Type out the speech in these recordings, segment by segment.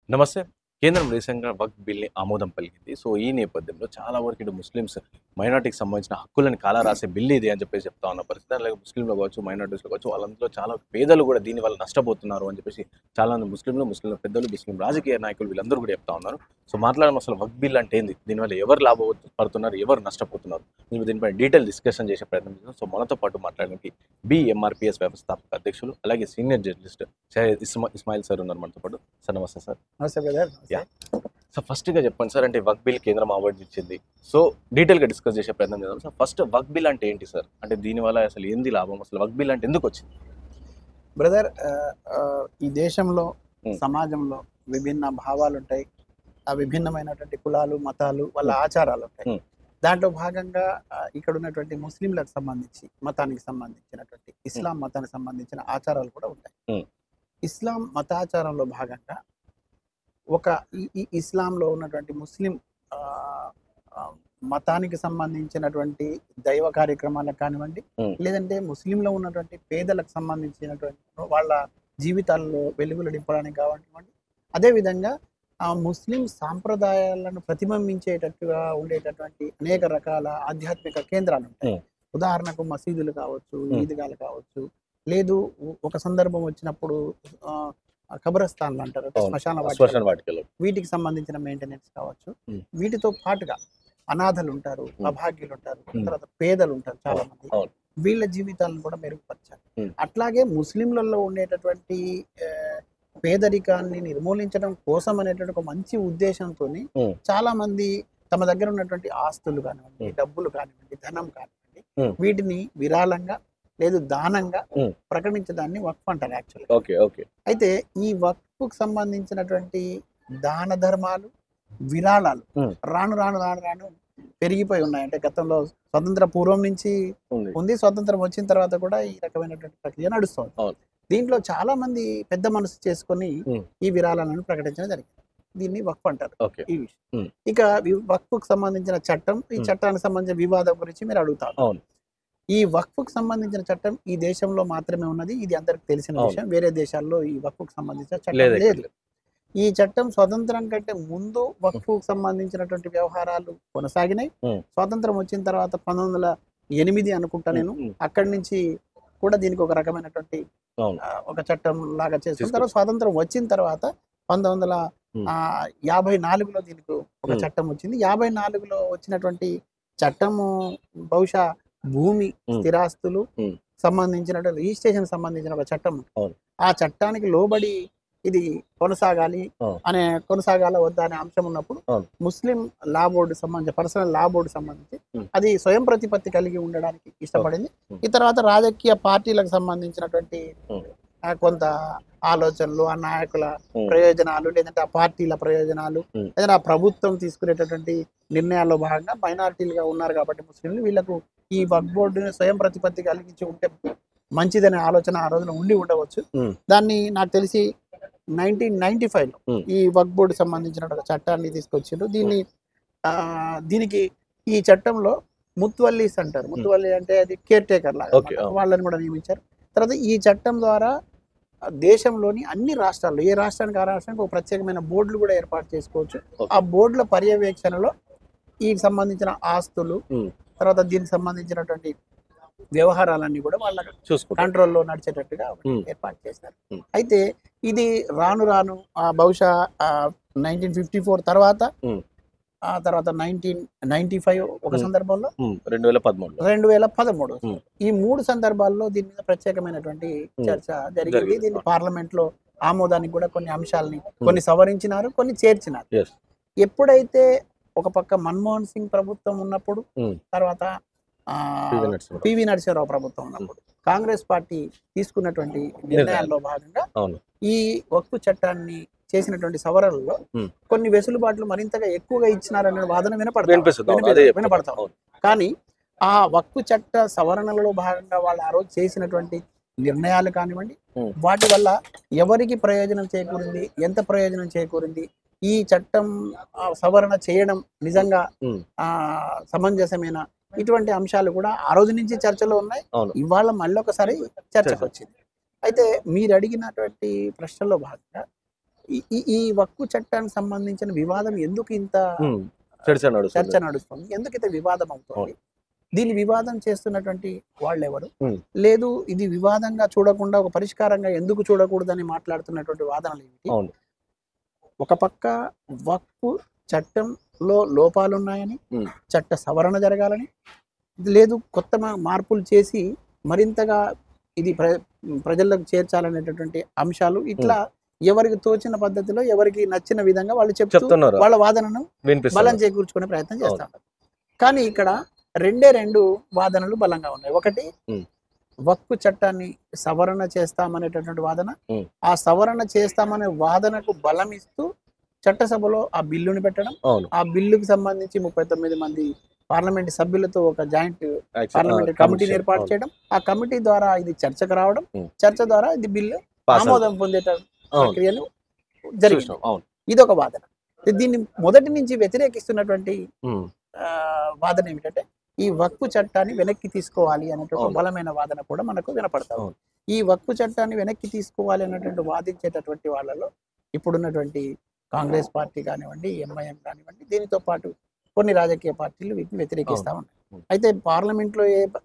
నమస్తే. కేంద్రం రీసెంట్‌గా వక్ఫ్ బిల్‌ని ఆమోదం పలికింది. సో, ఈ నేపథ్యంలో చాలా వరకు ఇటు ముస్లిమ్స్ మైనారిటీకి సంబంధించిన హక్కులని కాలరాసే బిల్ ఇది అని చెప్పేసి చెప్తా ఉన్న పరిస్థితి. అలాగే ముస్లింలు కావచ్చు, మైనారిటీస్‌లో కావచ్చు, వాళ్ళందరిలో చాలా పేదలు కూడా దీనివల్ల నష్టపోతున్నారు అని చెప్పేసి చాలామంది ముస్లింల పెద్దలు, ముస్లిం రాజకీయ నాయకులు వీళ్ళందరూ కూడా చెప్తా ఉన్నారు. సో, మాట్లాడడం అసలు వక్ఫ్ బిల్ అంటే ఏంది? దీనివల్ల ఎవరు పడుతున్నారు? ఎవరు నష్టపోతున్నారు? మేము దీనిపై డీటెయిల్ డిస్కషన్ చేసే ప్రయత్నం చేద్దాం. సో, మనతో పాటు మాట్లాడడానికి బీఎంఆర్‌పీఎస్ వ్యవస్థాపక అధ్యక్షులు, అలాగే senior journalist Syed Ismail sir ఉన్నారు మనతో పాటు. సార్ నమస్తే సార్. నమస్తే బ్రదర్. సో ఫస్ట్‌గా చెప్పండి సార్. అంటే వక్ఫ్ బిల్ కేంద్రం ఆమోదించింది. సో డీటెయిల్‌గా డిస్కస్ చేసే ప్రయత్నం చేద్దాం సార్. ఫస్ట్ వక్ఫ్ బిల్ అంటే ఏంటి సార్? అంటే దీనివల్ల అసలు ఏంది లాభం? అసలు వక్ఫ్ బిల్ అంటే ఎందుకొచ్చింది? బ్రదర్, ఈ దేశంలో హ్మ్. సమాజంలో విభిన్న భావాలుంటాయి. ఆ విభిన్నమైనటువంటి కులాలు, మతాలు, వాళ్ళ ఆచారాలుంటాయి. హ్మ్. దాంట్లో భాగంగా ఇక్కడ ఉన్నటువంటి ముస్లింలకు సంబంధించి, మతానికి సంబంధించినటువంటి ఇస్లాం మతానికి సంబంధించిన ఆచారాలు కూడా ఉంటాయి. హ్మ్. ఇస్లాం మతాచారంలో భాగంగా ఒక ఈ ఇస్లాంలో ఉన్నటువంటి ముస్లిం ఆహ్, ఆహ్, మతానికి సంబంధించినటువంటి దైవ కార్యక్రమాలకు కానివ్వండి, హ్మ్. లేదంటే ముస్లింలో ఉన్నటువంటి పేదలకు సంబంధించినటువంటి వాళ్ళ జీవితాల్లో వెలుగులు నింపడానికి కానివ్వండి, అదేవిధంగా ఆ ముస్లిం సాంప్రదాయాలను ప్రతిబింబించేటట్టుగా ఉండేటటువంటి అనేక రకాల ఆధ్యాత్మిక కేంద్రాలు ఉంటాయి. హ్మ్. ఉదాహరణకు మసీదులు కావచ్చు, హ్మ్. ఈద్గాలు కావచ్చు, లేదు ఒక సందర్భం వచ్చినప్పుడు ఆహ్, ఖబరస్థాన్లు అంటారు, అంటే అవును. శ్మశాన శ్మశాన వాటికలు, వాటికలు. వీటికి సంబంధించిన మెయింటెనెన్స్ కావచ్చు. హ్మ్. వీటితో పాటుగా అనాథలు ఉంటారు, హ్మ్. అభాగ్యులు ఉంటారు, హ్మ్. తర్వాత పేదలు ఉంటారు చాలా అవును. మంది. అవును. వీళ్ళ జీవితాలను కూడా మెరుగుపరచాలి. హ్మ్. అట్లాగే ముస్లింలలో ఉండేటటువంటి పేదరికాన్ని నిర్మూలించడం కోసం అనేటువంటి ఒక మంచి ఉద్దేశంతోని హ్మ్. చాలా మంది తమ దగ్గర ఉన్నటువంటి ఆస్తులు కానివ్వండి, హ్మ్. డబ్బులు కానివ్వండి, ధనం కానివ్వండి, హ్మ్. వీటిని విరాళంగా లేదు దానంగా హ్మ్. ప్రకటించడాన్ని వక్ఫ్ అంటారు యాక్చువల్గా. ఓకే. ఓకే. అయితే ఈ వక్ఫ్‌కు సంబంధించినటువంటి దాన ధర్మాలు, విరాళాలు హ్మ్. రాను రాను రాను రాను పెరిగిపోయి ఉన్నాయి. అంటే గతంలో స్వతంత్ర పూర్వం నుంచి ఉంది. ఉంది. స్వతంత్రం వచ్చిన తర్వాత కూడా ఈ రకమైనటువంటి ప్రక్రియ నడుస్తోంది. అవును. దీంట్లో చాలా మంది పెద్ద మనసు చేసుకొని హ్మ్. ఈ విరాళాలను ప్రకటించడం జరిగింది. దీన్ని వక్ఫ్ అంటారు. ఓకే. ఈ విషయం. హ్మ్. ఇక వక్ఫ్‌కు సంబంధించిన చట్టం, ఈ హ్మ్. చట్టానికి సంబంధించిన వివాదం గురించి మీరు అడుగుతారు. అవును. ఈ వక్ఫ్‌కు సంబంధించిన చట్టం ఈ దేశంలో మాత్రమే ఉన్నది. ఇది అందరికి తెలిసిన అవును. విషయం. వేరే దేశాల్లో ఈ వక్ఫ్‌కు సంబంధించిన చట్టం లేదు. లేదు. ఈ చట్టం స్వతంత్రం కంటే ముందు వక్ఫ్‌కు సంబంధించినటువంటి వ్యవహారాలు కొనసాగినాయి. హ్మ్. స్వాతంత్రం వచ్చిన తర్వాత 1908 అనుకుంటా హ్మ్. నేను. హ్మ్. అక్కడి నుంచి కూడా దీనికి ఒక రకమైనటువంటి అవును. ఒక చట్టం లాగా చేసుకున్న తర్వాత తీసుకొచ్చి. స్వాతంత్రం వచ్చిన తర్వాత హ్మ్. 1954లో దీనికి ఒక హ్మ్. చట్టం వచ్చింది. 54లో వచ్చినటువంటి చట్టము బహుశా భూమి, హ్మ్. స్థిరాస్తులు హ్మ్. సంబంధించినటువంటి రిజిస్ట్రేషన్‌కి సంబంధించిన ఒక చట్టం. అవును. ఆ చట్టానికి లోబడి ఇది కొనసాగాలి అవును. కొనసాగాలా వద్దా అనే అంశం ఉన్నప్పుడు అవును. ముస్లిం లా బోర్డు సంబంధించి పర్సనల్ లా బోర్డు సంబంధించి హ్మ్. అది స్వయం ప్రతిపత్తి కలిగి ఉండడానికి ఇష్టపడింది. హ్మ్. ఈ తర్వాత రాజకీయ పార్టీలకు సంబంధించినటువంటి హ్మ్. కొంత ఆలోచనలు, ఆ నాయకుల హ్మ్. ప్రయోజనాలు, లేదంటే ఆ పార్టీల ప్రయోజనాలు, హ్మ్. లేదంటే ఆ ప్రభుత్వం తీసుకునేటటువంటి నిర్ణయాల్లో భాగంగా మైనారిటీలుగా ఉన్నారు కాబట్టి ముస్లింలు, వీళ్ళకు ఈ వక్ఫ్ బోర్డుని స్వయం ప్రతిపత్తి కలిగించి ఉంటే మంచిదనే ఆలోచన ఆ రోజున ఉండి ఉండవచ్చు. హ్మ్. దాన్ని నాకు తెలిసి 1995లో హ్మ్. ఈ వక్ఫ్ బోర్డు సంబంధించిన ఒక చట్టాన్ని తీసుకొచ్చిండ్రు. దీనికి ఈ చట్టంలో ముత్వల్లీస్ అంటారు. ముత్వల్లి అంటే అది కేర్ టేకర్ లాగా ఓకే. అన్నమాట. అవును. వాళ్ళని కూడా నియమించారు. తర్వాత ఈ చట్టం ద్వారా దేశంలోని అన్ని రాష్ట్రాల్లో ఏ రాష్ట్రానికి ఆ రాష్ట్రానికి ఒక ప్రత్యేకమైన బోర్డులు కూడా ఏర్పాటు చేసుకోవచ్చు. ఓకే. ఆ బోర్డుల పర్యవేక్షణలో ఈ సంబంధించిన ఆస్తులు, హ్మ్. తర్వాత దీనికి సంబంధించినటువంటి వ్యవహారాలన్నీ కూడా వాళ్ళ చూసుకుంటారు. కంట్రోల్‌లో నడిచేటట్టుగా హ్మ్. ఏర్పాటు చేశారు. హ్మ్. అయితే ఇది రాను రాను బహుశా 1954 తర్వాత, హ్మ్. ఆ తర్వాత 1995 ఒక హ్మ్. సందర్భంలో, హ్మ్. 2013లో. 2013 హ్మ్. ఈ 3 సందర్భాల్లో దీని మీద ప్రత్యేకమైనటువంటి హ్మ్. చర్చ జరిగింది. జరిగింది. దీన్ని అవును. పార్లమెంట్‌లో ఆమోదానికి కూడా కొన్ని అంశాలని హ్మ్. కొన్ని సవరించినారు, కొన్ని చేర్చినారు. యెస్. ఎప్పుడైతే ఒక పక్క మన్మోహన్ సింగ్ ప్రభుత్వం ఉన్నప్పుడు, హ్మ్. తర్వాత పివి నరసింహారావు. పివి నరసింహారావు ప్రభుత్వం హ్మ్. ఉన్నప్పుడు కాంగ్రెస్ పార్టీ తీసుకున్నటువంటి నిర్ణయాలు. నిర్ణయాల్లో భాగంగా అవును. ఈ వక్ఫ్ చట్టాన్ని చేసినటువంటి సవరణలో హ్మ్. కొన్ని వెసులుబాట్లు మరింతగా ఎక్కువగా ఇచ్చినారనే వాదన వినిపిస్తుంది. అవును. అదే చెప్తున్నా. వినపడతా ఉంది. అవును. కానీ ఆ వక్ఫ్ చట్ట సవరణలలో భాగంగా వాళ్ళు ఆ రోజు చేసినటువంటి నిర్ణయాలు కానివ్వండి, హ్మ్. వాటి వల్ల ఎవరికి ప్రయోజనం చేకూరింది, ఎంత ప్రయోజనం చేకూరింది, ఈ చట్టం సవరణ చేయడం నిజంగా హ్మ్. సమంజసమేనా, ఇటువంటి అంశాలు కూడా ఆ రోజు నుంచి చర్చలో ఉన్నాయి. అవును. ఇవాళ మళ్ళొకసారి చర్చకొచ్చింది. అయితే మీరు అడిగినటువంటి ప్రశ్నలో భాగంగా ఈ వక్కు చట్టానికి సంబంధించిన వివాదం ఎందుకు ఇంత చర్చ చర్చ నడుస్తుంది, ఎందుకు ఇంత వివాదం అవుతుంది, దీని వివాదం చేస్తున్నటువంటి వాళ్ళు ఎవరు, లేదు ఇది వివాదంగా చూడకుండా ఒక పరిష్కారంగా ఎందుకు చూడకూడదని మాట్లాడుతున్నటువంటి వాదనలు ఏమిటి? ఒక పక్క వక్ఫ్ చట్టంలో లోపాలు ఉన్నాయని, చట్ట సవరణ జరగాలని, లేదు కొత్త మార్పులు చేసి మరింతగా ఇది ప్రజలకు చేర్చాలనేటటువంటి అంశాలు, ఇట్లా ఎవరికి తోచిన పద్ధతిలో ఎవరికి నచ్చిన విధంగా వాళ్ళు చెప్తున్నారు, వాళ్ళ వాదనను బలం చేకూర్చుకునే ప్రయత్నం చేస్తారు. కానీ ఇక్కడ రెండు వాదనలు బలంగా ఉన్నాయి. ఒకటి వక్ఫ్ చట్టాన్ని సవరణ చేస్తామనేటటువంటి వాదన, ఆ సవరణ చేస్తామనే వాదనకు బలం ఇస్తూ చట్టసభలో ఆ బిల్లుని పెట్టడం, ఆ బిల్లుకి సంబంధించి 39 మంది పార్లమెంట్ సభ్యులతో ఒక జాయింట్ పార్లమెంటరీ కమిటీని ఏర్పాటు చేయడం, ఆ కమిటీ ద్వారా ఇది చర్చకు రావడం, చర్చ ద్వారా ఇది బిల్లు ఆమోదం పొందేట ప్రక్రియలు జరిగింది. ఇది ఒక వాదన. దీన్ని మొదటి నుంచి వ్యతిరేకిస్తున్నటువంటి వాదన ఏమిటంటే ఈ వక్ఫ్ చట్టాన్ని వెనక్కి తీసుకోవాలి అనేటువంటి బలమైన వాదన కూడా మనకు వినపడతాం. ఈ వక్ఫ్ చట్టాన్ని వెనక్కి తీసుకోవాలి అనేటువంటి వాదించేటటువంటి వాళ్ళలో ఇప్పుడున్నటువంటి కాంగ్రెస్ పార్టీ కానివ్వండి, ఎంఐఎం కానివ్వండి, దీనితో పాటు కొన్ని రాజకీయ పార్టీలు వీటిని వ్యతిరేకిస్తా ఉన్నాయి. అయితే పార్లమెంట్ లో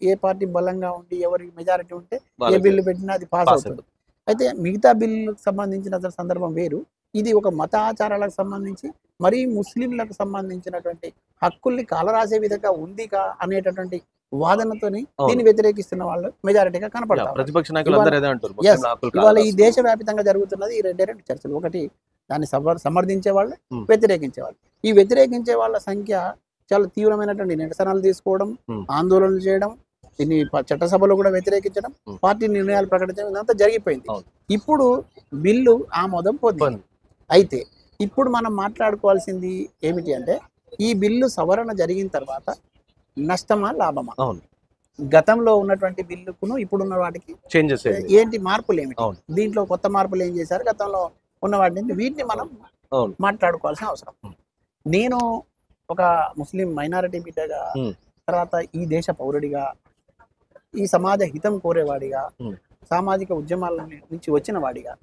ఏ పార్టీ బలంగా ఉండి ఎవరికి మెజారిటీ ఉంటే ఏ బిల్లు పెట్టినా అది పాస్ అవుతుంది. అయితే మిగతా బిల్లులకు సంబంధించిన సందర్భం వేరు. ఇది ఒక మత ఆచారాలకు సంబంధించి మరీ ముస్లింలకు సంబంధించినటువంటి హక్కుల్ని కాలరాసే విధంగా ఉందిగా అనేటటువంటి వాదనతోని దీన్ని వ్యతిరేకిస్తున్న వాళ్ళు మెజారిటీగా కనపడతారు. ఇవాళ ఈ దేశవ్యాప్తంగా జరుగుతున్నది ఈ రెండు చర్చలు. ఒకటి దాన్ని సమర్థించే వాళ్ళు, వ్యతిరేకించే వాళ్ళు. ఈ వ్యతిరేకించే వాళ్ళ సంఖ్య చాలా తీవ్రమైనటువంటి నిరసనలు తీసుకోవడం, ఆందోళనలు చేయడం, దీన్ని చట్టసభలో కూడా వ్యతిరేకించడం, పార్టీ నిర్ణయాలు ప్రకటించడం, ఇదంతా జరిగిపోయింది. ఇప్పుడు బిల్లు ఆమోదం పొందింది. అయితే ఇప్పుడు మనం మాట్లాడుకోవాల్సింది ఏమిటి అంటే ఈ బిల్లు సవరణ జరిగిన తర్వాత నష్టమా లాభమా, గతంలో ఉన్నటువంటి బిల్లుకును ఇప్పుడున్న వాటికి చేంజెస్ ఏంటి, మార్పులు ఏమిటి, దీంట్లో కొత్త మార్పులు ఏం చేశారు, గతంలో ఉన్న వాటిని, వీటిని మనం మాట్లాడుకోవాల్సిన అవసరం. నేను ఒక ముస్లిం మైనారిటీ బిడ్డగా, తర్వాత ఈ దేశ పౌరుడిగా, ఈ సమాజ హితం కోరేవాడిగా, సామాజిక ఉద్యమాల నుంచి వచ్చిన వాడిగా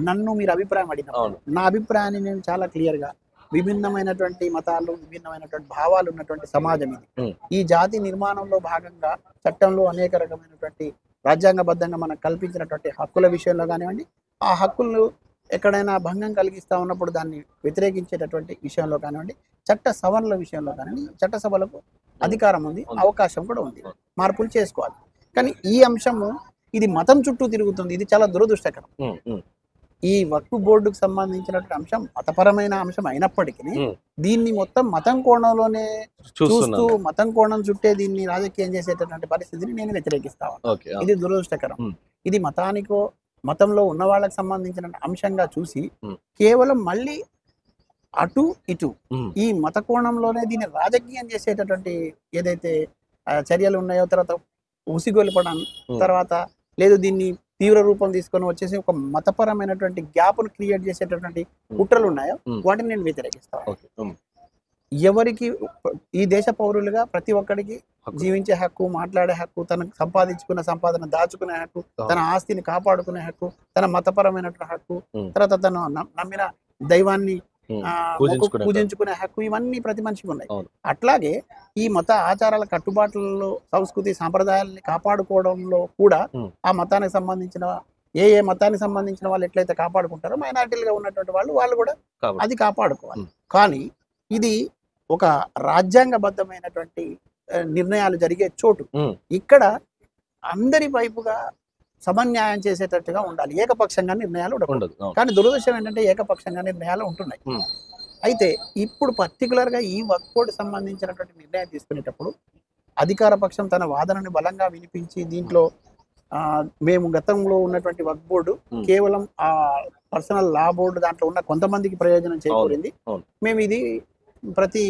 నన్ను మీరు అభిప్రాయం అడిగినప్పుడు నా అభిప్రాయాన్ని నేను చాలా క్లియర్ గా, విభిన్నమైనటువంటి మతాలు, విభిన్నమైనటువంటి భావాలు ఉన్నటువంటి సమాజం ఇది. ఈ జాతి నిర్మాణంలో భాగంగా చట్టంలో అనేక రకమైనటువంటి రాజ్యాంగబద్ధంగా మనకు కల్పించినటువంటి హక్కుల విషయంలో కానివ్వండి, ఆ హక్కులు ఎక్కడైనా భంగం కలిగిస్తా ఉన్నప్పుడు దాన్ని వ్యతిరేకించేటటువంటి విషయంలో కానివ్వండి, చట్ట సవరణల విషయంలో కానివ్వండి, చట్టసభలకు అధికారం ఉంది, అవకాశం కూడా ఉంది, మార్పులు చేసుకోవాలి. కానీ ఈ అంశము ఇది మతం చుట్టూ తిరుగుతుంది. ఇది చాలా దురదృష్టకరం. ఈ వక్ఫ్ బోర్డుకు సంబంధించినటువంటి అంశం మతపరమైన అంశం అయినప్పటికీ దీన్ని మొత్తం మతం కోణంలోనే చూస్తూ మతం కోణం చుట్టే దీన్ని రాజకీయం చేసేటటువంటి పరిస్థితిని నేను వ్యతిరేకిస్తాను. ఇది దురదృష్టకరం. ఇది మతానికో మతంలో ఉన్న వాళ్ళకి సంబంధించిన అంశంగా చూసి కేవలం మళ్ళీ అటు ఇటు ఈ మత కోణంలోనే దీన్ని రాజకీయం చేసేటటువంటి ఏదైతే చర్యలు ఉన్నాయో, తర్వాత ఉసిగొల్పడం, తర్వాత లేదు దీన్ని తీవ్ర రూపం తీసుకొని వచ్చేసి ఒక మతపరమైనటువంటి గ్యాప్ను క్రియేట్ చేసేటటువంటి కుట్రలు ఉన్నాయో వాటిని నేను వ్యతిరేకిస్తాను. ఎవరికి ఈ దేశ పౌరులుగా ప్రతి ఒక్కరికి జీవించే హక్కు, మాట్లాడే హక్కు, తనకు సంపాదించుకున్న సంపాదన దాచుకునే హక్కు, తన ఆస్తిని కాపాడుకునే హక్కు, తన మతపరమైనటువంటి హక్కు, తర్వాత తను నమ్మిన దైవాన్ని పూజించుకునే హక్కు, ఇవన్నీ ప్రతి మనిషికి ఉన్నాయి. అట్లాగే ఈ మత ఆచారాల కట్టుబాట్లలో సంస్కృతి సాంప్రదాయాలని కాపాడుకోవడంలో కూడా ఆ మతానికి సంబంధించిన ఏ మతానికి సంబంధించిన వాళ్ళు ఎట్లయితే కాపాడుకుంటారో మైనారిటీలుగా ఉన్నటువంటి వాళ్ళు కూడా అది కాపాడుకోవాలి. కానీ ఇది ఒక రాజ్యాంగబద్ధమైనటువంటి నిర్ణయాలు జరిగే చోటు. ఇక్కడ అందరి వైపుగా సమన్యాయం చేసేటట్టుగా ఉండాలి. ఏకపక్షంగా నిర్ణయాలు ఉండకూడదు. కానీ దురదృష్టం ఏంటంటే ఏకపక్షంగా నిర్ణయాలు ఉంటున్నాయి. అయితే ఇప్పుడు పర్టికులర్ గా ఈ వక్ఫ్ బోర్డు సంబంధించినటువంటి నిర్ణయం తీసుకునేటప్పుడు అధికార పక్షం తన వాదనని బలంగా వినిపించి దీంట్లో మేము గతంలో ఉన్నటువంటి వక్ఫ్ బోర్డు కేవలం ఆ పర్సనల్ లా బోర్డు దాంట్లో ఉన్న కొంతమందికి ప్రయోజనం చేకూరింది, మేము ఇది ప్రతి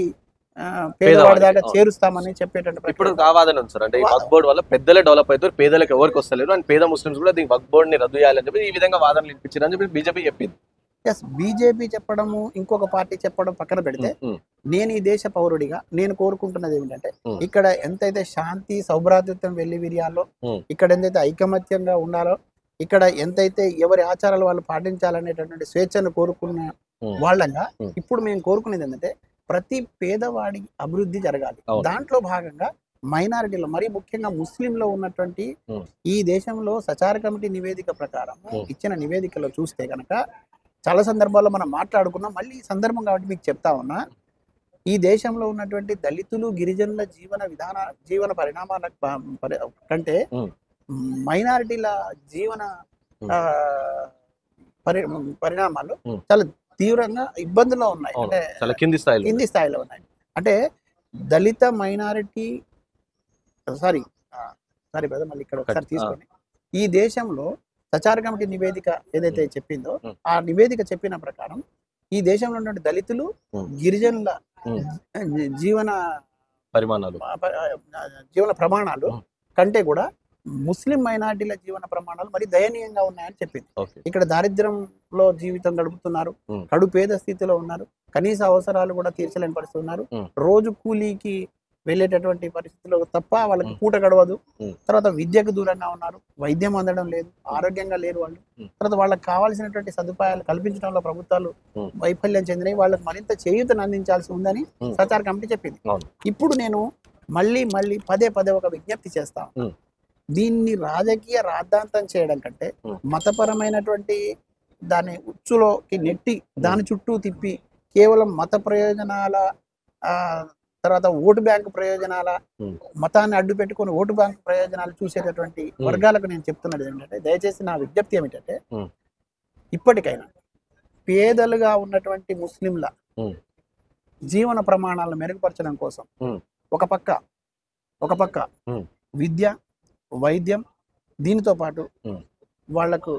పేదవాడి దాకా చేరుస్తామని చెప్పేటట్టు ఇప్పుడు కావాలని ఉంది సార్. అంటే ఈ వక్ఫ్ బోర్డు వల్ల పెద్దలే డెవలప్ అవుతారు, పేదలకు ఎవరికి వస్తలేరు, అండ్ పేద ముస్లిమ్స్ కూడా దీనికి వక్ఫ్ బోర్డుని రద్దు చేయాలని చెప్పి ఈ విధంగా వాదనలు వినిపించారని చెప్పి బీజేపీ చెప్పింది. ఎస్, బీజేపీ చెప్పడము, ఇంకొక పార్టీ చెప్పడం పక్కన పెడితే నేను ఈ దేశ పౌరుడిగా నేను కోరుకుంటున్నది ఏమిటంటే ఇక్కడ ఎంతైతే శాంతి సౌభ్రాతృత్వం వెళ్లి విరియాలో, ఇక్కడ ఎంతైతే ఐకమత్యంగా ఉండాలో, ఇక్కడ ఎంతైతే ఎవరి ఆచారాలు వాళ్ళు పాటించాలనేటటువంటి స్వేచ్ఛను కోరుకున్న వాళ్ళంగా ఇప్పుడు మేము కోరుకునేది ఏంటంటే ప్రతి పేదవాడి అభివృద్ధి జరగాలి. దాంట్లో భాగంగా మైనారిటీలో మరీ ముఖ్యంగా ముస్లింలో ఉన్నటువంటి ఈ దేశంలో సచార కమిటీ నివేదిక ప్రకారం ఇచ్చిన నివేదికలో చూస్తే కనుక చాలా సందర్భాల్లో మనం మాట్లాడుకున్నాం. మళ్ళీ ఈ సందర్భం కాబట్టి మీకు చెప్తా ఉన్నా, ఈ దేశంలో ఉన్నటువంటి దళితులు గిరిజనుల జీవన పరిణామాల కంటే మైనారిటీల జీవన పరిణామాలు చాలా తీవ్రంగా ఇబ్బందుల్లో ఉన్నాయి. అంటే కింది స్థాయిలో ఉన్నాయి. అంటే దళిత మైనారిటీ సారీ బ్రదర్, మళ్ళీ ఇక్కడ ఒకసారి తీసుకోండి. ఈ దేశంలో సచార కమిటీ నివేదిక ఏదైతే చెప్పిందో ఆ నివేదిక చెప్పిన ప్రకారం ఈ దేశంలో ఉన్నటువంటి దళితులు గిరిజనుల జీవన ప్రమాణాలు కంటే కూడా ముస్లిం మైనారిటీల జీవన ప్రమాణాలు మరి దయనీయంగా ఉన్నాయని చెప్పింది. ఇక్కడ దారిద్ర్యంలో జీవితం గడుపుతున్నారు, కడు పేద స్థితిలో ఉన్నారు, కనీస అవసరాలు కూడా తీర్చలేని పరిస్థితి ఉన్నారు, రోజు కూలీకి వెళ్ళేటటువంటి పరిస్థితుల్లో తప్ప వాళ్ళకి పూట గడవదు. తర్వాత విద్యకు దూరంగా ఉన్నారు, వైద్యం అందడం లేదు, ఆరోగ్యంగా లేరు వాళ్ళు. తర్వాత వాళ్ళకి కావాల్సినటువంటి సదుపాయాలు కల్పించడంలో ప్రభుత్వాలు వైఫల్యం చెందినవి, వాళ్ళకి మరింత చేయూతను అందించాల్సి ఉందని సచార కమిటీ చెప్పింది. ఇప్పుడు నేను మళ్ళీ పదే ఒక విజ్ఞప్తి చేస్తాను. దీన్ని రాజకీయ రాద్ధాంతం చేయడం కంటే మతపరమైనటువంటి దాని ఉచ్చులోకి నెట్టి దాని చుట్టూ తిప్పి కేవలం మత ప్రయోజనాల తర్వాత ఓటు బ్యాంకు ప్రయోజనాల మతాన్ని అడ్డు పెట్టుకుని ఓటు బ్యాంకు ప్రయోజనాలు చూసేటటువంటి వర్గాలకు నేను చెప్తున్నది ఏంటంటే, దయచేసి నా విజ్ఞప్తి ఏమిటంటే ఇప్పటికైనా పేదలుగా ఉన్నటువంటి ముస్లింల జీవన ప్రమాణాలను మెరుగుపరచడం కోసం ఒక పక్క విద్య, వైద్యం, దీనితో పాటు వాళ్లకు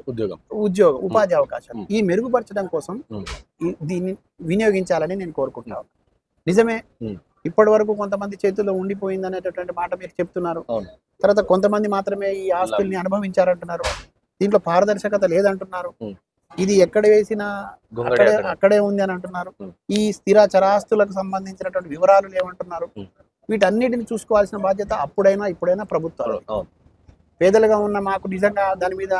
ఉపాధి అవకాశాలు ఈ మెరుగుపరచడం కోసం దీన్ని వినియోగించాలని నేను కోరుకుంటున్నాను. నిజమే, ఇప్పటి వరకు కొంతమంది చేతుల్లో ఉండిపోయింది అనేటటువంటి మాట మీరు చెప్తున్నారు. తర్వాత కొంతమంది మాత్రమే ఈ ఆస్తుల్ని అనుభవించారంటున్నారు. దీంట్లో పారదర్శకత లేదంటున్నారు. ఇది ఎక్కడ వేసినా అక్కడే ఉంది అని అంటున్నారు. ఈ స్థిర చరాస్తులకు సంబంధించినటువంటి వివరాలు లేవంటున్నారు. వీటన్నిటిని చూసుకోవాల్సిన బాధ్యత ఇప్పుడైనా ప్రభుత్వాలు. పేదలుగా ఉన్న మాకు నిజంగా దాని మీద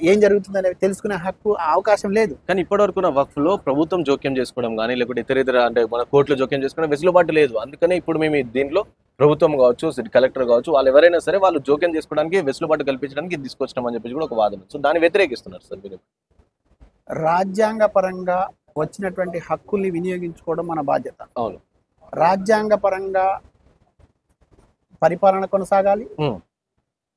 ఏం జరుగుతుందని తెలుసుకునే హక్కు, అవకాశం లేదు. కానీ ఇప్పటివరకు వక్ఫ్ లో ప్రభుత్వం జోక్యం చేసుకోవడం కానీ లేకపోతే ఇతర అంటే మన కోర్టులో జోక్యం చేసుకోవడం వెసులుబాటు లేదు. అందుకనే ఇప్పుడు మేము దీంట్లో ప్రభుత్వం కావచ్చు, కలెక్టర్ కావచ్చు, వాళ్ళు ఎవరైనా సరే వాళ్ళు జోక్యం చేసుకోవడానికి వెసులుబాటు కల్పించడానికి తీసుకొచ్చినాం అని చెప్పి కూడా ఒక వాదన. సో దాన్ని వ్యతిరేకిస్తున్నారు సార్ మీరు? రాజ్యాంగ పరంగా వచ్చినటువంటి హక్కుల్ని వినియోగించుకోవడం మన బాధ్యత. అవును, రాజ్యాంగ పరంగా పరిపాలన కొనసాగాలి,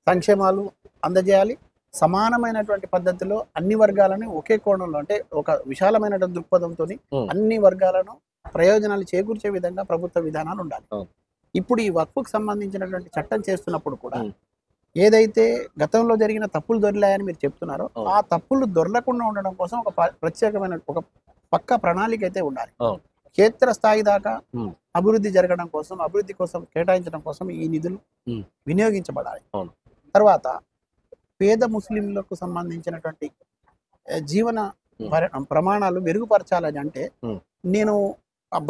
సంక్షేమాలు అందజేయాలి, సమానమైనటువంటి పద్ధతిలో అన్ని వర్గాలను ఒకే కోణంలో, అంటే ఒక విశాలమైనటువంటి దృక్పథంతో అన్ని వర్గాలను ప్రయోజనాలు చేకూర్చే విధంగా ప్రభుత్వ విధానాలు ఉండాలి. ఇప్పుడు ఈ వక్ఫ్కు సంబంధించినటువంటి చట్టం చేస్తున్నప్పుడు కూడా ఏదైతే గతంలో జరిగిన తప్పులు దొరిలాయని మీరు చెప్తున్నారో ఆ తప్పులు దొరలకుండా ఉండడం కోసం ఒక ప్రత్యేకమైన ఒక పక్క ప్రణాళిక అయితే ఉండాలి. క్షేత్ర స్థాయి దాకా అభివృద్ధి జరగడం కోసం, అభివృద్ధి కోసం కేటాయించడం కోసం ఈ నిధులు వినియోగించబడాలి. తర్వాత పేద ముస్లింలకు సంబంధించినటువంటి జీవన ప్రమాణాలు మెరుగుపరచాలని అంటే నేను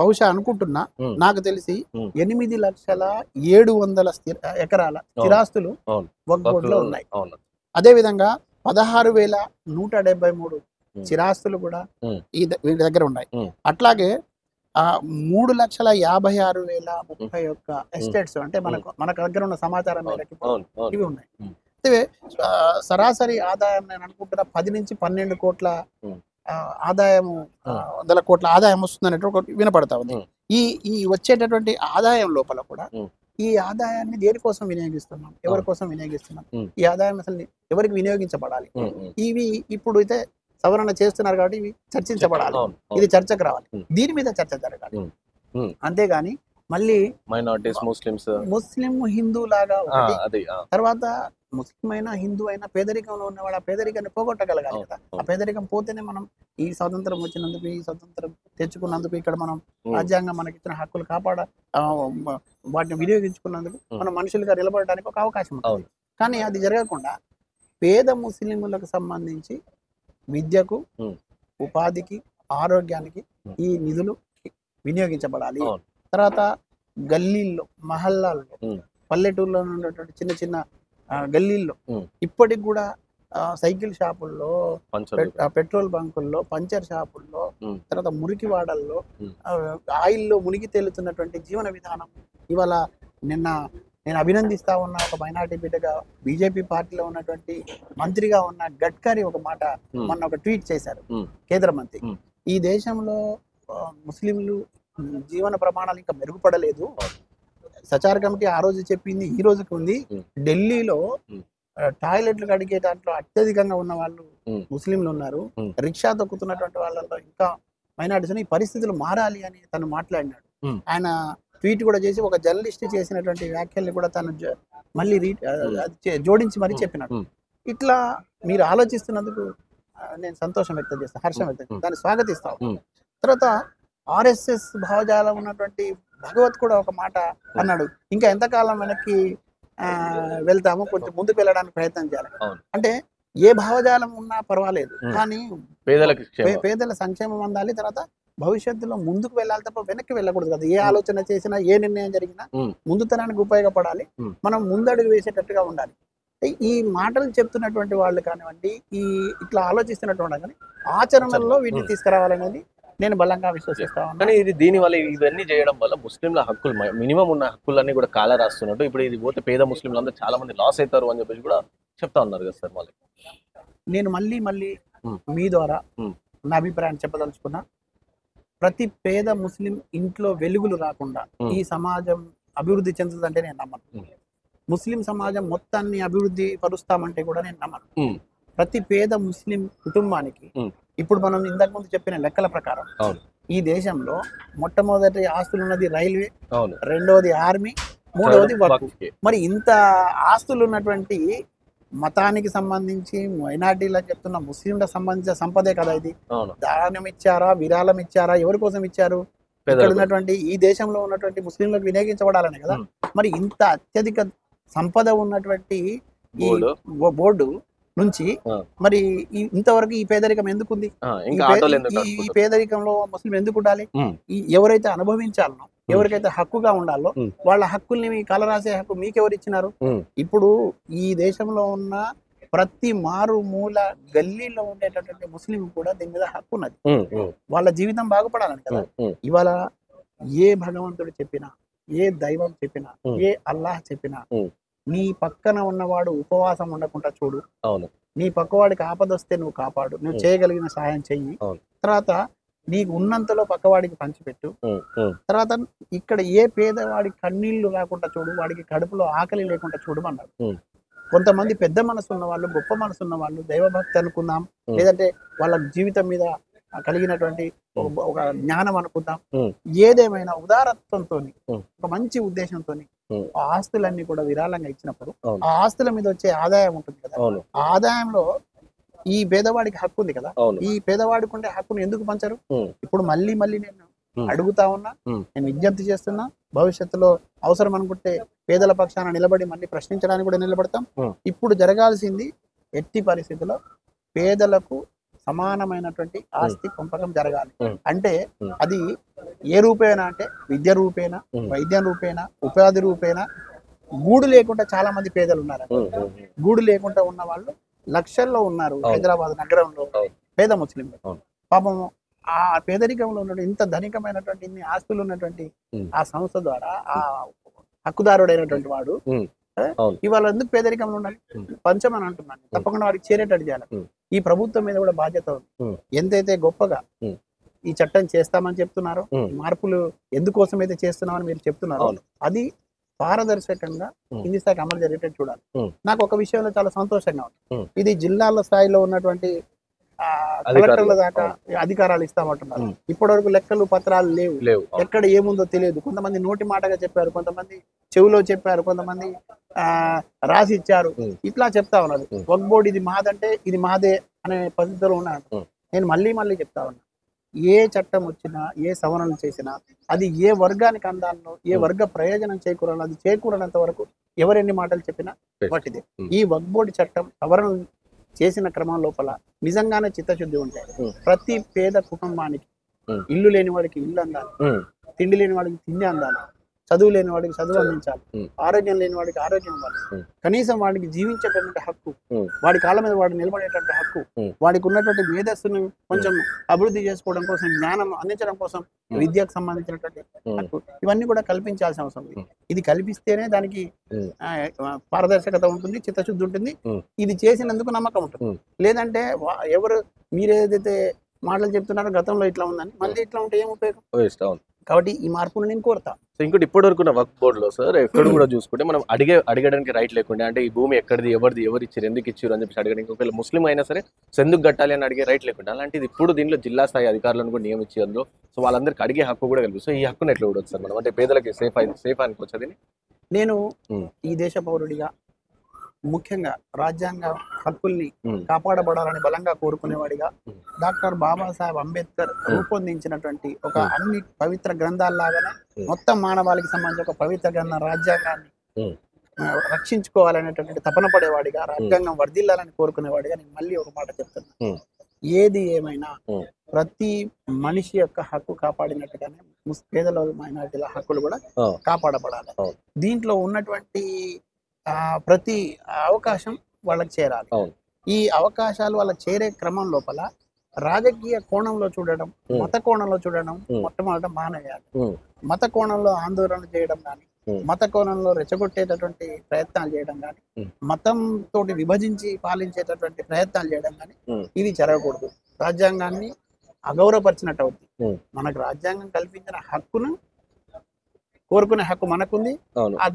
బహుశా అనుకుంటున్నా, నాకు తెలిసి 8,700,000 ఎకరాల స్థిరాస్తులు వక్ఫ్ బోర్డులో ఉన్నాయి. అదే విధంగా 16,173 స్థిరాస్తులు కూడా వీటి దగ్గర ఉన్నాయి. అట్లాగే 3,56,031 ఎస్టేట్స్, అంటే మన దగ్గర ఉన్న సమాచారం మేరకు ఇవి ఉన్నాయి. అయితే సరాసరి ఆదాయం నేను అనుకుంటున్నా 10 నుంచి 12 కోట్ల ఆదాయం, 100 కోట్ల ఆదాయం వస్తుంది అనేటువంటి వినపడతా ఉంది. ఈ వచ్చేటటువంటి ఆదాయం లోపల కూడా ఈ ఆదాయాన్ని దేనికోసం వినియోగిస్తున్నాం, ఎవరి కోసం వినియోగిస్తున్నాం, ఈ ఆదాయం అసలు ఎవరికి వినియోగించబడాలి, ఇవి ఇప్పుడు అయితే సవరణ చేస్తున్నారు కాబట్టి ఇవి చర్చించబడాలి, ఇది చర్చకు రావాలి, దీని మీద చర్చ జరగాలి. అంతేగాని మళ్ళీ మైనారిటీస్, ముస్లిం హిందూ లాగా తర్వాత ముస్లిం అయినా హిందూ అయినా పేదరికంలో ఉన్నవాడు ఆ పేదరికాన్ని పోగొట్టగలగాలి కదా. ఆ పేదరికం పోతేనే మనం ఈ స్వాతంత్రం వచ్చినందుకు, ఈ స్వాతంత్రం తెచ్చుకున్నందుకు, ఇక్కడ మనం రాజ్యాంగం మనకి ఇచ్చిన హక్కులు వాటిని వినియోగించుకున్నందుకు మనం మనుషులుగా నిలబడడానికి ఒక అవకాశం ఉంటుంది. కానీ అది జరగకుండా పేద ముస్లింలకు సంబంధించి విద్యకు, ఉపాధికి, ఆరోగ్యానికి ఈ నిధులు వినియోగించబడాలి. తర్వాత గల్లీల్లో, మహల్లాల్లో, పల్లెటూరులో ఉన్నటువంటి చిన్న చిన్న గల్లీల్లో ఇప్పటికి కూడా సైకిల్ షాపుల్లో, పెట్రోల్ బంకుల్లో, పంచర్ షాపుల్లో, తర్వాత మురికి వాడల్లో, ఆయిల్లో మునిగి తేలుతున్నటువంటి జీవన విధానం ఇవాళ నేను అభినందిస్తా ఉన్న ఒక మైనార్టీ బిడ్డగా బీజేపీ పార్టీలో ఉన్నటువంటి మంత్రిగా ఉన్న గడ్కరీ ఒక మాట మొన్న ఒక ట్వీట్ చేశారు, కేంద్ర మంత్రి. ఈ దేశంలో ముస్లింలు జీవన ప్రమాణాలు ఇంకా మెరుగుపడలేదు. సచార్ కమిటీ ఆ రోజు చెప్పింది ఈ రోజుకి ఉంది. ఢిల్లీలో టాయిలెట్లు కడిగే దాంట్లో అత్యధికంగా ఉన్న వాళ్ళు ముస్లింలు ఉన్నారు. రిక్షా తొక్కుతున్నటువంటి వాళ్ళలో ఇంకా మైనారిటీస్. ఈ పరిస్థితులు మారాలి అని తను మాట్లాడినాడు. ఆయన ట్వీట్ కూడా చేసి ఒక జర్నలిస్ట్ చేసినటువంటి వ్యాఖ్యల్ని కూడా తను మళ్ళీ జోడించి మరీ చెప్పినాడు. ఇట్లా మీరు ఆలోచిస్తున్నందుకు నేను సంతోషం వ్యక్తం చేస్తాను, హర్షం వ్యక్తం చేస్తాను, దాన్ని స్వాగతిస్తాను. తర్వాత ఆర్ఎస్ఎస్ భావజాలం ఉన్నటువంటి భగవత్ కూడా ఒక మాట అన్నాడు, ఇంకా ఎంతకాలం వెనక్కి వెళ్తాము, కొంచెం ముందుకు వెళ్ళడానికి ప్రయత్నం చేయాలి. అంటే ఏ భావజాలం ఉన్నా పర్వాలేదు, కానీ పేదల సంక్షేమం అందాలి. తర్వాత భవిష్యత్తులో ముందుకు వెళ్ళాలి తప్ప వెనక్కి వెళ్ళకూడదు కదా. ఏ ఆలోచన చేసినా, ఏ నిర్ణయం జరిగినా ముందు తరానికి ఉపయోగపడాలి, మనం ముందడుగు వేసేటట్టుగా ఉండాలి. ఈ మాటలు చెప్తున్నటువంటి వాళ్ళు కానివ్వండి, ఇట్లా ఆలోచిస్తున్నటువంటి కానీ ఆచరణలో వీటిని తీసుకురావాలనేది నేను బలంగా విశ్వసిస్తాను. కానీ ఇది దీనివల్ల ఇవన్నీ చేయడం వల్ల ముస్లింల హక్కులు, మినిమం ఉన్న హక్కులన్నీ కూడా కాల రాస్తున్నట్టు. ఇప్పుడు ఇది పోతే పేద ముస్లింలు అందరూ చాలా మంది లాస్ అవుతారు అని చెప్పేసి కూడా చెప్తా ఉన్నారు కదా సార్. వాళ్ళకి నేను మళ్ళీ మీ ద్వారా నా అభిప్రాయాన్ని చెప్పదలుచుకున్నా. ప్రతి పేద ముస్లిం ఇంట్లో వెలుగులు రాకుండా ఈ సమాజం అభివృద్ధి చెందుతుందంటే నేను నమ్మను. ముస్లిం సమాజం మొత్తాన్ని అభివృద్ధి పరుస్తామంటే కూడా నేను నమ్మను. ప్రతి పేద ముస్లిం కుటుంబానికి ఇప్పుడు మనం ఇంతకు ముందు చెప్పిన లెక్కల ప్రకారం ఈ దేశంలో మొట్టమొదటి ఆస్తులు ఉన్నది రైల్వే, రెండవది ఆర్మీ, మూడవది వక్ఫ్. మరి ఇంత ఆస్తులు ఉన్నటువంటి మతానికి సంబంధించి మైనార్టీలకు చెప్తున్న ముస్లింలకు సంబంధించిన సంపదే కదా ఇది. దానం ఇచ్చారా, విరాళం ఇచ్చారా, ఎవరి కోసం ఇచ్చారు? ఇక్కడ ఉన్నటువంటి ఈ దేశంలో ఉన్నటువంటి ముస్లింలకు వినియోగించబడాలనే కదా. మరి ఇంత అత్యధిక సంపద ఉన్నటువంటి ఈ బోర్డు నుంచి మరి ఇంతవరకు ఈ పేదరికం ఎందుకుంది? ఈ పేదరికంలో ముస్లిం ఎందుకు ఉండాలి? ఎవరైతే అనుభవించాలనో, ఎవరికైతే హక్కుగా ఉండాలో వాళ్ళ హక్కుల్ని కలరాసే హక్కు మీకెవరు ఇచ్చినారు? ఇప్పుడు ఈ దేశంలో ఉన్న ప్రతి మారు మూల గల్లీలో ఉండేటటువంటి ముస్లిం కూడా దీని మీద హక్కు ఉన్నది. వాళ్ళ జీవితం బాగుపడాలని కదా. ఇవాళ ఏ భగవంతుడు చెప్పినా, ఏ దైవం చెప్పినా, ఏ అల్లాహ్ చెప్పినా, నీ పక్కన ఉన్నవాడు ఉపవాసం ఉండకుండా చూడు, నీ పక్కవాడికి ఆపదొస్తే నువ్వు కాపాడు, నువ్వు చేయగలిగిన సహాయం చెయ్యి, తర్వాత నీకు ఉన్నంతలో పక్కవాడికి పంచిపెట్టు, తర్వాత ఇక్కడ ఏ పేదవాడి కన్నీళ్లు రాకుండా చూడు, వాడికి కడుపులో ఆకలి లేకుండా చూడమన్నాడు. కొంతమంది పెద్ద మనసు ఉన్న వాళ్ళు, గొప్ప మనసు ఉన్న వాళ్ళు, దైవభక్తి అనుకుందాం, లేదంటే వాళ్ళ జీవితం మీద కలిగినటువంటి ఒక జ్ఞానం అనుకుందాం, ఏదేమైనా ఉదారత్వంతో ఒక మంచి ఉద్దేశంతో ఆ ఆస్తులన్నీ కూడా విరాళంగా ఇచ్చినప్పుడు ఆ ఆస్తుల మీద వచ్చే ఆదాయం ఉంటుంది కదా. ఆ ఆదాయంలో ఈ పేదవాడికి హక్కు ఉంది కదా. ఈ పేదవాడికి ఉండే హక్కును ఎందుకు పంచరు? ఇప్పుడు మళ్ళీ నేను అడుగుతా ఉన్నా, నేను విజ్ఞప్తి చేస్తున్నా, భవిష్యత్తులో అవసరం అనుకుంటే పేదల పక్షాన నిలబడి మళ్ళీ ప్రశ్నించడానికి కూడా నిలబడతాం. ఇప్పుడు జరగాల్సింది ఎట్టి పరిస్థితుల్లో పేదలకు సమానమైనటువంటి ఆస్తి పంపకం జరగాలి. అంటే అది ఏ రూపేనా అంటే విద్య రూపేనా, వైద్యం రూపేనా, ఉపాధి రూపేనా. గూడు లేకుండా చాలా మంది పేదలు ఉన్నారు. గూడు లేకుండా ఉన్న వాళ్ళు లక్షల్లో ఉన్నారు. హైదరాబాద్ నగరంలో పేద ముస్లింలు పాపం ఆ పేదరికంలో ఉన్న ఇంత ధనికమైనటువంటి ఇన్ని ఆస్తులు ఉన్నటువంటి ఆ సంస్థ ద్వారా ఆ హక్కుదారుడైనటువంటి వాడు ఇవాళ ఎందుకు పేదరికంలో ఉండాలి? పంచమని అంటున్నాను, తప్పకుండా వాడికి చేరేటట్టు చేయాలి. ఈ ప్రభుత్వం మీద కూడా బాధ్యత ఉంది. ఎంతైతే గొప్పగా ఈ చట్టం చేస్తామని చెప్తున్నారో, మార్పులు ఎందుకోసం అయితే చేస్తున్నామని మీరు చెప్తున్నారో, అది పారదర్శకంగా కింది స్థాయికి అమలు జరిగేటట్టు చూడాలి. నాకు ఒక విషయంలో చాలా సంతోషంగా ఉంది. ఇది జిల్లాల స్థాయిలో ఉన్నటువంటి కలెక్టర్ల దాకా అధికారాలు ఇస్తామంటున్నారు. ఇప్పటి వరకు లెక్కలు పత్రాలు లేవు, ఎక్కడ ఏముందో తెలియదు. కొంతమంది నోటి మాటగా చెప్పారు, కొంతమంది చెవులో చెప్పారు, కొంతమంది రాసి ఇచ్చారు, ఇట్లా చెప్తా ఉన్నారు. వక్ఫ్ బోర్డు ఇది మాదంటే ఇది మాదే అనే పద్ధతిలో ఉన్నారు. నేను మళ్ళీ చెప్తా ఉన్నా, ఏ చట్టం వచ్చినా, ఏ సవరణలు చేసినా అది ఏ వర్గానికి అందాలో, ఏ వర్గ ప్రయోజనం చేకూరాలో అది చేకూరనంత వరకు ఎవరెన్ని మాటలు చెప్పినా వాటిదే. ఈ వక్ఫ్ బోర్డు చట్టం సవరణలు చేసిన క్రమం లోపల నిజంగానే చిత్తశుద్ధి ఉంటాయి. ప్రతి పేద కుటుంబానికి ఇల్లు లేని వాడికి ఇల్లు అందాలి, తిండి లేని వాడికి తిండి అందాలి, చదువు లేని వాడికి చదువు అందించాలి, ఉమ్. ఆరోగ్యం లేని వాడికి ఆరోగ్యం ఇవ్వాలి, ఉమ్. కనీసం వాడికి జీవించేటటువంటి హక్కు, ఉమ్. వాడి కాళ్ళ మీద వాడు నిలబడేటటువంటి హక్కు, ఉమ్. వాడికి ఉన్నటువంటి మేధస్సును కొంచెం అభివృద్ధి చేసుకోవడం కోసం, జ్ఞానం అందించడం కోసం విద్యకు సంబంధించినటువంటి హక్కు, ఇవన్నీ కూడా కల్పించాల్సిన అవసరం ఉంది. ఇది కల్పిస్తేనే దానికి పారదర్శకత ఉంటుంది, చిత్తశుద్ధి ఉంటుంది, ఇది చేసినందుకు నమ్మకం ఉంటుంది. లేదంటే ఎవరు మీరేదైతే మాటలు చెప్తున్నారో గతంలో ఇట్లా ఉందని మళ్ళీ ఇట్లా ఉంటే ఏం ఉపయోగం? కాబట్టి ఈ మార్పును నేను కోరుతా. సో ఇంకోటి ఇప్పటి వరకు వక్ఫ్ బోర్డులో సార్ ఎక్కడ కూడా చూసుకుంటే మనం అడగడానికి రైట్ లేకుండా, అంటే ఈ భూమి ఎక్కడిది, ఎవరు ఇచ్చారు, ఎందుకు ఇచ్చారు అని చెప్పి అడగడానికి, ఒకవేళ ముస్లిం అయినా సరే సో ఎందుకు కట్టాలి అని అడిగే రైట్ లేకుండా, అలాంటిది ఇప్పుడు దీనిలో జిల్లా స్థాయి అధికారులను కూడా నియమించి అందులో సో వాళ్ళందరికీ అడిగే హక్కు కూడా కలుగుతుంది. సో ఈ హక్కును ఎట్లా చూడొచ్చు సార్ మనం, అంటే పేదలకి సేఫ్ అనుకోవచ్చు అది? నేను ఈ దేశ పౌరుడిగా ముఖ్యంగా రాజ్యాంగ హక్కుల్ని కాపాడబడాలని బలంగా కోరుకునేవాడిగా, డాక్టర్ బాబాసాహెబ్ అంబేద్కర్ రూపొందించినటువంటి ఒక అన్ని పవిత్ర గ్రంథాల్లాగానే మొత్తం మానవాళికి సంబంధించిన ఒక పవిత్ర గ్రంథం రాజ్యాంగాన్ని రక్షించుకోవాలనేటువంటి తపన పడేవాడిగా, రాజ్యాంగం వర్ధిల్లాలని కోరుకునేవాడిగా నేను మళ్ళీ ఒక మాట చెప్తున్నా. ఏది ఏమైనా ప్రతి మనిషి యొక్క హక్కు కాపాడినట్టుగానే పేదల మైనారిటీల హక్కులు కూడా కాపాడబడాలి. దీంట్లో ఉన్నటువంటి ప్రతి అవకాశం వాళ్ళకి చేరాలి. ఈ అవకాశాలు వాళ్ళకి చేరే క్రమం లోపల రాజకీయ కోణంలో చూడడం, మత కోణంలో చూడడం మొట్టమొదట మానేయాలి. మత కోణంలో ఆందోళన చేయడం కానీ, మత కోణంలో రెచ్చగొట్టేటటువంటి ప్రయత్నాలు చేయడం కానీ, మతం తోటి విభజించి పాలించేటటువంటి ప్రయత్నాలు చేయడం కానీ ఇది జరగకూడదు. రాజ్యాంగాన్ని అగౌరవపరిచినట్టు అవుతుంది. మనకు రాజ్యాంగం కల్పించిన హక్కును కోరుకునే హక్కు మనకుంది,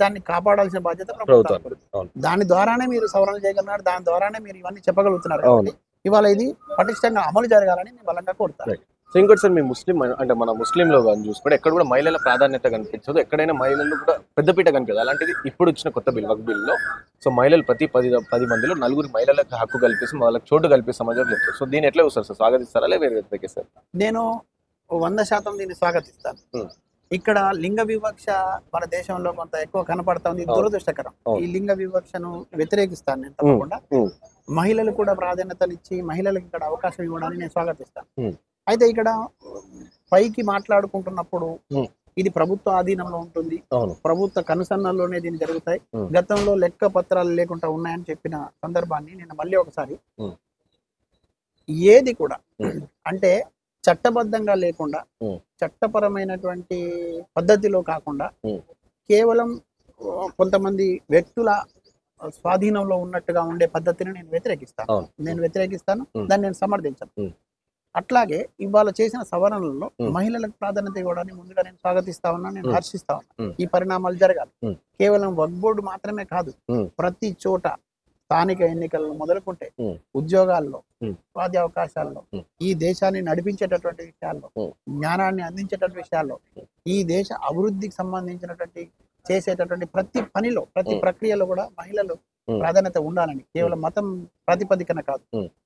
దాన్ని కాపాడాల్సిన బాధ్యత ప్రభుత్వం. దాని ద్వారానే మీరు సవరణ చేయగలిగినారు, దాని ద్వారానే మీరు ఇవన్నీ చెప్పగలుగుతున్నారు. కాబట్టి ఇవాళ ఇది పటిష్టంగా అమలు జరగాలని నేను బలంగా కోరుతాను. సో ఇంకోటి సార్, మీ ముస్లిం అంటే మన ముస్లింలో కానీ చూసుకుంటే ఎక్కడ కూడా మహిళల ప్రాధాన్యత కనిపించదు, ఎక్కడైనా మహిళలు కూడా పెద్దపీట కనిపించదు. అలాంటిది ఇప్పుడు వచ్చిన కొత్త వక్ఫ్ బిల్లో సో మహిళలు ప్రతి 10 మందిలో 9 మహిళలకు హక్కు కల్పిస్తాం, వాళ్ళకి చోటు కల్పిస్తామని చెప్తారు. సో దీన్ని ఎట్లా చూస్తారు సార్, స్వాగతిస్తారా లేదా వేరే సార్? నేను 100% దీన్ని స్వాగతిస్తాను. ఇక్కడ లింగ వివక్ష మన దేశంలో కొంత ఎక్కువ కనపడుతుంది, దురదృష్టకరం. ఈ లింగ వివక్షను వ్యతిరేకిస్తాను నేను తప్పకుండా. మహిళలు కూడా ప్రాధాన్యతలు ఇచ్చి మహిళలకు ఇక్కడ అవకాశం ఇవ్వడాన్ని నేను స్వాగతిస్తాను. అయితే ఇక్కడ పైకి మాట్లాడుకుంటున్నప్పుడు ఇది ప్రభుత్వ ఆధీనంలో ఉంటుంది, ప్రభుత్వ కనుసన్నల్లోనే దీన్ని జరుగుతాయి, గతంలో లెక్క పత్రాలు లేకుండా ఉన్నాయని చెప్పిన సందర్భాన్ని నేను మళ్ళీ ఒకసారి, ఏది కూడా అంటే చట్టబద్ధంగా లేకుండా, చట్టపరమైనటువంటి పద్ధతిలో కాకుండా కేవలం కొంతమంది వ్యక్తుల స్వాధీనంలో ఉన్నట్టుగా ఉండే పద్ధతిని నేను వ్యతిరేకిస్తాను, దాన్ని నేను సమర్థించను. అట్లాగే ఇవాళ చేసిన సవరణలలో మహిళలకు ప్రాధాన్యత ఇవ్వడాన్ని ముందుగా నేను స్వాగతిస్తా ఉన్నా, నేను హర్షిస్తా ఉన్నా. ఈ పరిణామాలు జరగాలి. కేవలం వక్ఫ్ బోర్డు మాత్రమే కాదు, ప్రతి చోట స్థానిక ఎన్నికలను మొదలుకుంటే ఉద్యోగాల్లో, ఉపాధి అవకాశాల్లో, ఈ దేశాన్ని నడిపించేటటువంటి విషయాల్లో, జ్ఞానాన్ని అందించేటటువంటి విషయాల్లో, ఈ దేశ అభివృద్ధికి సంబంధించినటువంటి చేసేటటువంటి ప్రతి పనిలో, ప్రతి ప్రక్రియలో కూడా మహిళలు ప్రాధాన్యత ఉండాలని, కేవలం మతం ప్రాతిపదికన కాదు,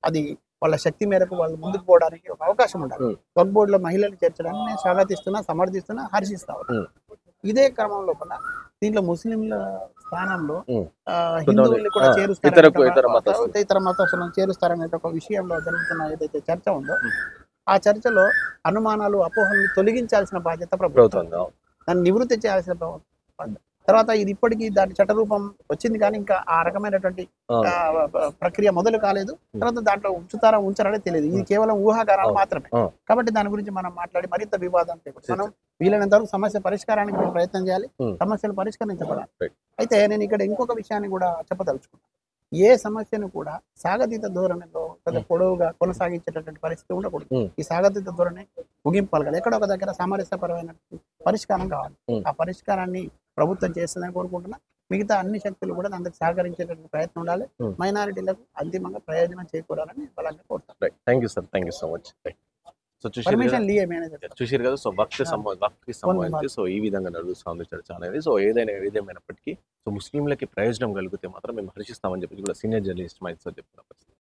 అది వాళ్ళ శక్తి మేరకు వాళ్ళు ముందుకు పోవడానికి ఒక అవకాశం ఉండాలి. వక్ఫ్ బోర్డులో మహిళలు చేర్చడానికి నేను స్వాగతిస్తున్నా, సమర్థిస్తున్నా, హర్షిస్తా. ఇదే క్రమం లోపల దీంట్లో ముస్లింల స్థానంలో హిందువుల్ని కూడా చేరుస్తారు, ఇతర మతస్థులను చేరుస్తారనే ఒక విషయంలో జరుగుతున్న ఏదైతే చర్చ ఉందో, ఆ చర్చలో అనుమానాలు, అపోహలను తొలగించాల్సిన బాధ్యత ప్రభుత్వం, దాన్ని నివృత్తి చేయాల్సిన తర్వాత ఇది ఇప్పటికీ దాని చట్టరూపం వచ్చింది, కానీ ఇంకా ఆ రకమైనటువంటి ప్రక్రియ మొదలు కాలేదు. తర్వాత దాంట్లో ఉంచారనే తెలియదు. ఇది కేవలం ఊహాగానాలు మాత్రమే. కాబట్టి దాని గురించి మనం మాట్లాడి మరింత వివాదం మనం వీలైనంత వరకు సమస్య పరిష్కారానికి ప్రయత్నం చేయాలి, సమస్యలు పరిష్కరించబడాలి. అయితే నేను ఇక్కడ ఇంకొక విషయాన్ని కూడా చెప్పదలుచుకున్నాను. ఏ సమస్యను కూడా సాగతీత ధోరణిలో పెద్ద పొడవుగా కొనసాగించేటటువంటి పరిస్థితి ఉండకూడదు. ఈ సాగతీత ధోరణి ముగింపాలి. ఎక్కడ ఒక దగ్గర సామరస్యపరమైన పరిష్కారం కావాలి. ఆ పరిష్కారాన్ని ప్రభుత్వం చేస్తుందని కోరుకుంటున్నా. మిగతా అన్ని శక్తులు కూడా అందుకు సహకరించేటటువంటి ప్రయత్నం ఉండాలి. మైనారిటీలకు అంతిమంగా ప్రయోజనం చేకూరాలని బలంగా కోరుతాను. Thank you sir, thank you so much. So చూసారు కదా, సో వక్ఫ్ కి సంబంధించి సో ఈ విధంగా నడుస్తుంది చర్చ అనేది. సో ఏదేమైనప్పటికీ సో ముస్లింలకి ప్రయోజనం కలిగితే మాత్రం మేము హర్షిస్తామని చెప్పి కూడా సీనియర్ జర్నలిస్ట్ మైత్రి సార్ చెప్తున్నారు.